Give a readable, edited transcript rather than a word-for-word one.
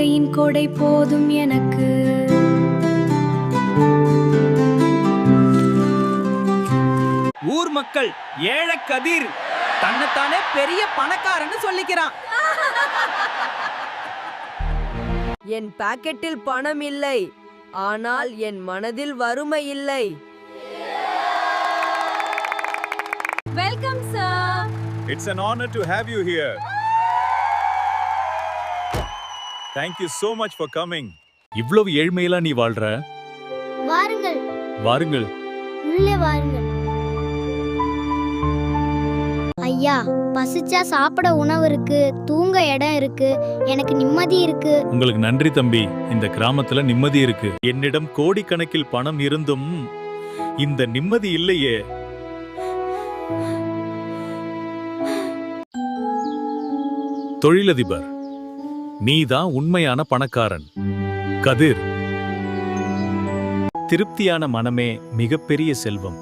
வாழ்க்கையின் கொடை போதும் எனக்கு. ஊர் மக்கள் ஏழை கதிர் தன்னைத்தானே பெரிய பணக்காரன்னு சொல்லிக்கிறான். என் பாக்கெட்டில் பணம் இல்லை, ஆனால் என் மனதில் வறுமை இல்லை. Welcome sir. It's an honor to have you here. Thank you so much for coming. இவ்வளவு ஏழ்மையில நீ வாழ்ற? வாருங்கள் வாருங்கள், உள்ளே வாருங்கள். ஐயா, பசிச்சா சாப்பிட உணவு இருக்கு, தூங்க இடம் இருக்கு, எனக்கு நிம்மதி இருக்கு. உங்களுக்கு நன்றி தம்பி. இந்த கிராமத்துல நிம்மதி இருக்கு. என்னிடம் கோடிக்கணக்கில் பணம் இருந்தும் இந்த நிம்மதி இல்லையே. தொழிலதிபர், நீதான் உண்மையான பணக்காரன். கதிர், திருப்தியான மனமே மிகப்பெரிய செல்வம்.